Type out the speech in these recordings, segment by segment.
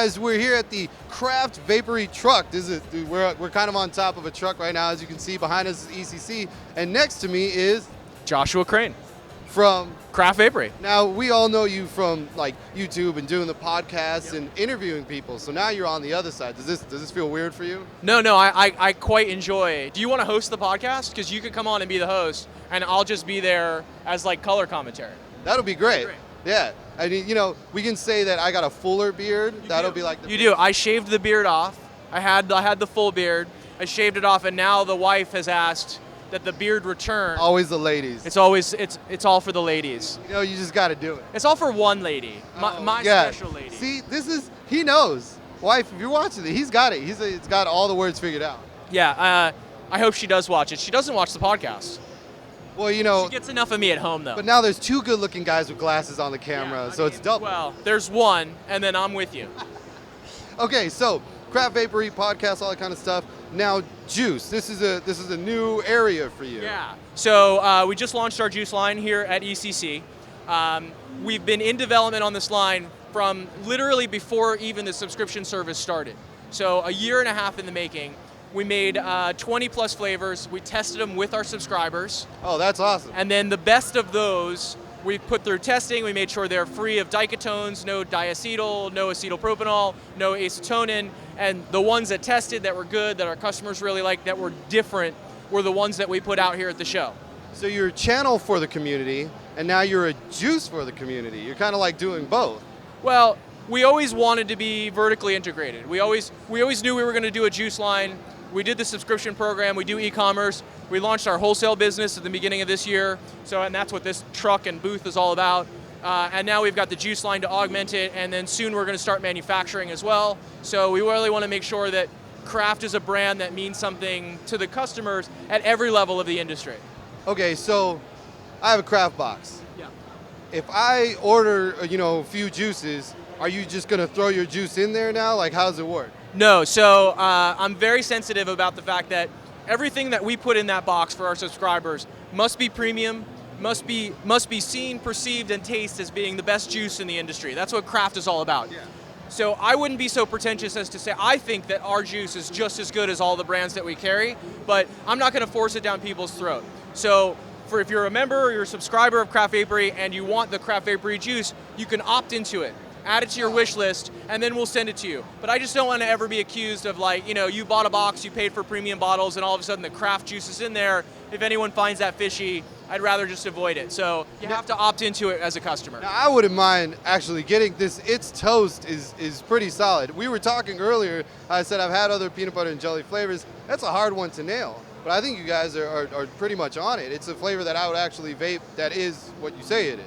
guys, we're here at the Craft Vapery truck. We're kind of on top of a truck right now. As you can see, behind us is ECC, and next to me is Joshua Crane from Craft Vapery. Now, we all know you from like YouTube and doing the podcasts and interviewing people. So now you're on the other side. Does this feel weird for you? No, I quite enjoy. Do you want to host the podcast? Because you could come on and be the host, and I'll just be there as like color commentary. That'll be great. Yeah. I mean, you know, we can say that I got a fuller beard. That'll be like you do. I shaved the beard off. I had the full beard. I shaved it off, and now the wife has asked that the beard return. Always the ladies. It's all for the ladies. You know, you just got to do it. It's all for one lady, my special lady. See, he knows. Wife, if you're watching it, he's got it. It's got all the words figured out. Yeah, I hope she does watch it. She doesn't watch the podcast. Well, you know. She gets enough of me at home, though. But now there's two good-looking guys with glasses on the camera, so it's double. Well, there's one, and then I'm with you. Okay, so Craft Vapery podcast, all that kind of stuff. Now, juice. This is a new area for you. Yeah. So we just launched our juice line here at ECC. We've been in development on this line from literally before even the subscription service started. So a year and a half in the making. We made 20 plus flavors. We tested them with our subscribers. Oh, that's awesome. And then the best of those we put through testing. We made sure they're free of diketones, no diacetyl, no acetylpropanol, no acetonin. And the ones that tested that were good, that our customers really liked, that were different, were the ones that we put out here at the show. So you're a channel for the community, and now you're a juice for the community. You're kind of like doing both. Well, we always wanted to be vertically integrated. We always knew we were going to do a juice line. We did the subscription program, we do e-commerce, we launched our wholesale business at the beginning of this year, and that's what this truck and booth is all about. And now we've got the juice line to augment it, and then soon we're going to start manufacturing as well. So we really want to make sure that Craft is a brand that means something to the customers at every level of the industry. Okay, so I have a Craft box. Yeah. If I order, a few juices, are you just going to throw your juice in there now? Like, how does it work? No, so I'm very sensitive about the fact that everything that we put in that box for our subscribers must be premium, must be seen, perceived, and tasted as being the best juice in the industry. That's what Craft is all about. Yeah. So I wouldn't be so pretentious as to say I think that our juice is just as good as all the brands that we carry, but I'm not going to force it down people's throat. So if you're a member or you're a subscriber of Craft Vapery and you want the Craft Vapery juice, you can opt into it. Add it to your wish list, and then we'll send it to you. But I just don't want to ever be accused of you bought a box, you paid for premium bottles, and all of a sudden the craft juice is in there. If anyone finds that fishy, I'd rather just avoid it. So you have to opt into it as a customer. Now, I wouldn't mind actually getting this. It's Toast is pretty solid. We were talking earlier, I said I've had other peanut butter and jelly flavors. That's a hard one to nail. But I think you guys are pretty much on it. It's a flavor that I would actually vape that is what you say it is,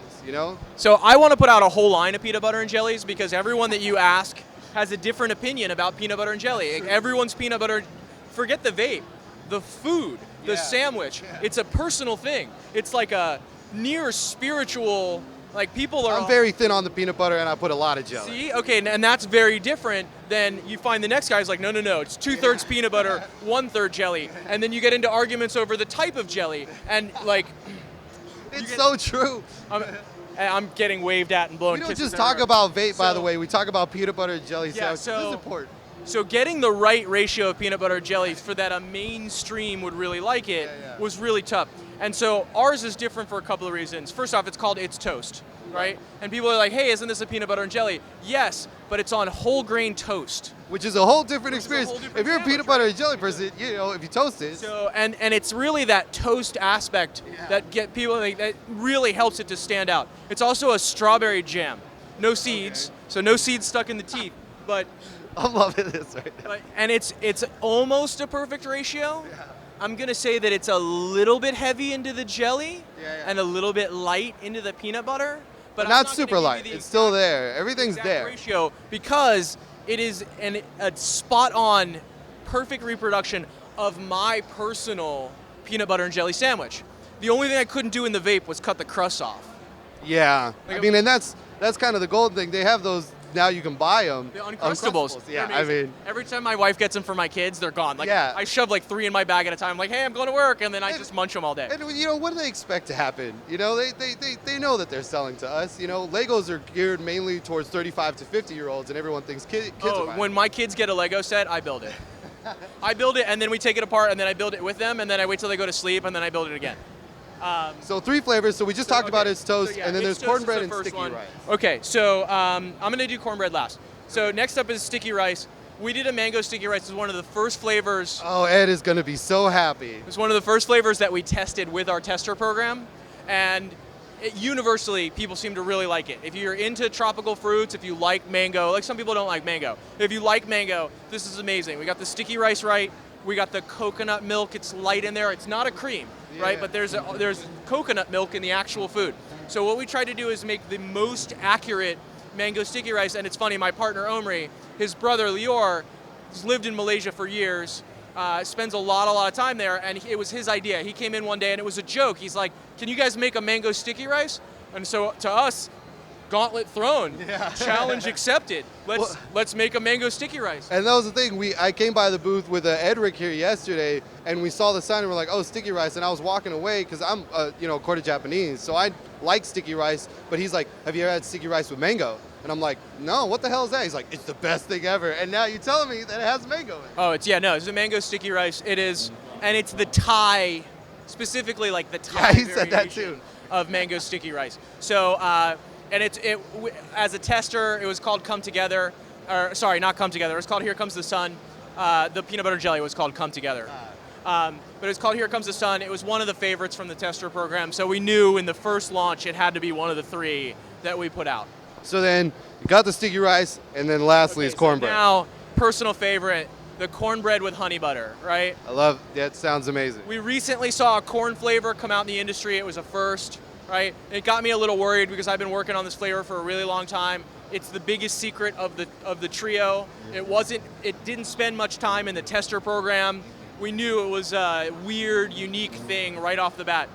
So I want to put out a whole line of peanut butter and jellies because everyone that you ask has a different opinion about peanut butter and jelly. Like, everyone's peanut butter, forget the vape, the food, the sandwich. Yeah. It's a personal thing. It's like a near spiritual, like people are... I'm very thin on the peanut butter and I put a lot of jelly. See, okay, and that's very different than you find the next guy's like, no, it's 2/3 peanut butter, 1/3 jelly. And then you get into arguments over the type of jelly. And like... It's so true. I'm getting waved at and blown kisses. We don't just talk about vape, by the way. We talk about peanut butter and jelly sandwich. So, this is important. So getting the right ratio of peanut butter and jelly for that a mainstream would really like it was really tough. And so ours is different for a couple of reasons. First off, it's called It's Toast, right? And people are like, hey, isn't this a peanut butter and jelly? Yes, but it's on whole grain toast. Which is a whole different experience. If you're a peanut butter and jelly person, if you toast it. So and it's really that toast aspect that get people that really helps it to stand out. It's also a strawberry jam, no seeds, so no seeds stuck in the teeth, but I'm loving this right now. And it's almost a perfect ratio. Yeah. I'm gonna say that it's a little bit heavy into the jelly and a little bit light into the peanut butter, but not super light. It's still there. Everything's there. Ratio because it is a spot-on, perfect reproduction of my personal peanut butter and jelly sandwich. The only thing I couldn't do in the vape was cut the crust off. Yeah, and that's kind of the golden thing. They have those now you can buy them. The Uncrustables. Yeah, They're I amazing. mean, every time my wife gets them for my kids, they're gone. Like, Yeah. I shove like 3 in my bag at a time. I'm like, hey, I'm going to work, and then I just munch them all day. and what do they expect to happen? They know that they're selling to us. Legos are geared mainly towards 35 to 50-year-olds, and everyone thinks kids are buying When them. my kids get a Lego set, I build it. I build it, and then we take it apart, and then I build it with them, and then I wait till they go to sleep, and then I build it again. So 3 flavors. So we just talked about it's toast, So, yeah, and then it's there's toast is cornbread the and first sticky one. rice. Okay, so I'm gonna do cornbread last. So next up is sticky rice. We did a mango sticky rice. It's one of the first flavors. Oh, Ed is going to be so happy. It was one of the first flavors that we tested with our tester program, and universally people seem to really like it. If you're into tropical fruits, if you like mango, like some people don't like mango. If you like mango, this is amazing. We got the sticky rice right. We got the coconut milk. It's light in there. It's not a cream, right? Yeah. But there's coconut milk in the actual food. So what we tried to do is make the most accurate mango sticky rice. And it's funny, my partner Omri, his brother Lior, has lived in Malaysia for years, spends a lot of time there, and it was his idea. He came in one day and it was a joke. He's like, "Can you guys make a mango sticky rice?" And so to us, gauntlet thrown, challenge accepted. Let's make a mango sticky rice. And that was the thing. I came by the booth with Edric here yesterday, and we saw the sign, and we're like, "Oh, sticky rice!" And I was walking away because I'm, quarter Japanese, so I like sticky rice. But he's like, "Have you ever had sticky rice with mango?" And I'm like, "No, what the hell is that?" He's like, "It's the best thing ever." And now you're telling me that it has mango in it. Oh, it's a mango sticky rice. It is, and it's the Thai, specifically like the Thai Yeah, he said that variation too. of mango sticky rice. So, and as a tester, it was called Come Together, or sorry, not Come Together. It was called Here Comes the Sun. The peanut butter jelly was called Come Together. But it was called Here Comes the Sun. It was one of the favorites from the tester program. So we knew in the first launch it had to be one of the 3 that we put out. So then you got the sticky rice, and then lastly is So cornbread. now, personal favorite, the cornbread with honey butter, right? I love that. Sounds amazing. We recently saw a corn flavor come out in the industry. It was a first, right? It got me a little worried because I've been working on this flavor for a really long time. It's the biggest secret of the trio. It didn't spend much time in the tester program. We knew it was a weird, unique thing right off the bat.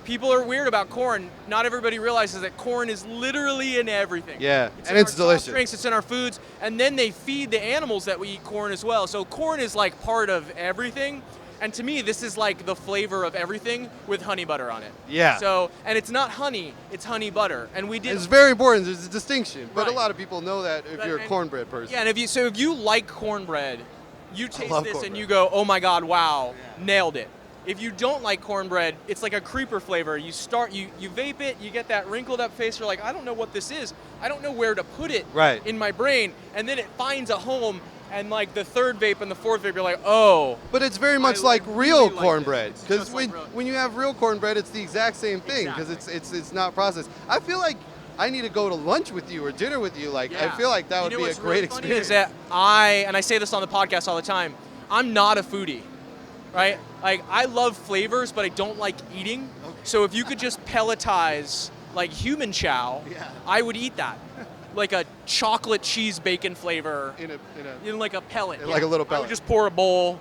People are weird about corn. Not everybody realizes that corn is literally in everything. Yeah, It's and in it's our delicious. soft drinks, it's in our foods, and then they feed the animals that we eat corn as well. So corn is like part of everything. And to me, this is like the flavor of everything with honey butter on it. Yeah. So, and it's not honey, it's honey butter. And we did. It's very important. There's a distinction, but Right. a lot of people know that if you're a And- cornbread person. Yeah, and if you like cornbread, you taste love this and cornbread. you go, oh my God, wow, nailed it. If you don't like cornbread, it's like a creeper flavor. You vape it, you get that wrinkled up face, you're like, I don't know what this is. I don't know where to put it Right. in my brain. And then it finds a home, and like the 3rd vape and the 4th vape, you're like, oh. But it's very much like really real like cornbread, this. It's because just like real. when you have real cornbread, it's the exact same thing, because Exactly. it's not processed. I feel like I need to go to lunch with you or dinner with you. Like I Yeah. feel like that You would know be a what's great really funny experience. is that I say this on the podcast all the time, I'm not a foodie, right? Like I love flavors, but I don't like eating. Okay. So if you could just pelletize like human chow, Yeah. I would eat that. Like a chocolate cheese bacon flavor in like a pellet. In like a little I pellet. would just pour a bowl,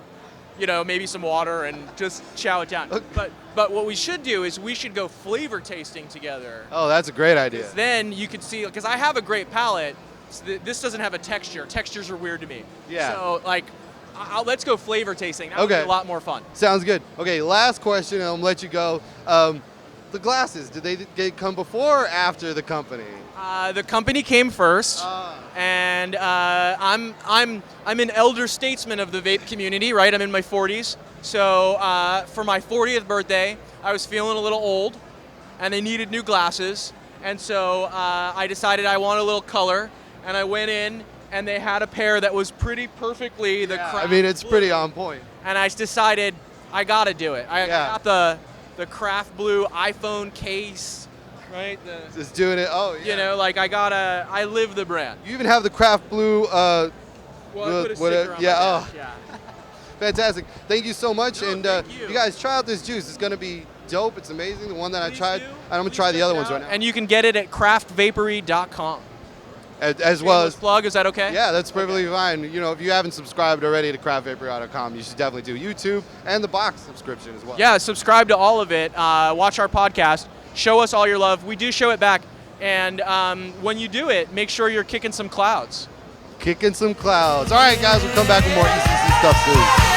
maybe some water and just chow it down. Okay. But what we should do is we should go flavor tasting together. Oh, that's a great idea. Then you could see, because I have a great palate, so this doesn't have a texture. Textures are weird to me. Yeah. So like, let's go flavor tasting. That would be Okay. a lot more fun. Sounds good. Okay, last question, and I'll let you go. The glasses, did they come before or after the company? The company came first, and I'm an elder statesman of the vape community, right? I'm in my 40s. So for my 40th birthday, I was feeling a little old, and they needed new glasses. And so I decided I want a little color, and I went in, and they had a pair that was pretty perfectly the I Craft mean, it's pretty Blue. on point. And I decided I gotta do it. I Yeah. got the Craft Blue iPhone case, right? Just doing it. Oh, yeah. I live the brand. You even have the Craft Blue. Well, I put a what sticker on yeah, my oh. dash, yeah. Fantastic. Thank you so much. No, and thank you. guys, try out this juice. It's going to be dope. It's amazing. The one that Please I tried. do. And I'm going to Please try the check other it ones out. right now. And you can get it at craftvapery.com. As well as. Plug, is that okay? Yeah, that's perfectly fine. If you haven't subscribed already to craftvapery.com, you should definitely do YouTube and the box subscription as well. Yeah, subscribe to all of it. Watch our podcast. Show us all your love. We do show it back. And when you do it, make sure you're kicking some clouds. Kicking some clouds. All right, guys, we'll come back with more ECC stuff soon.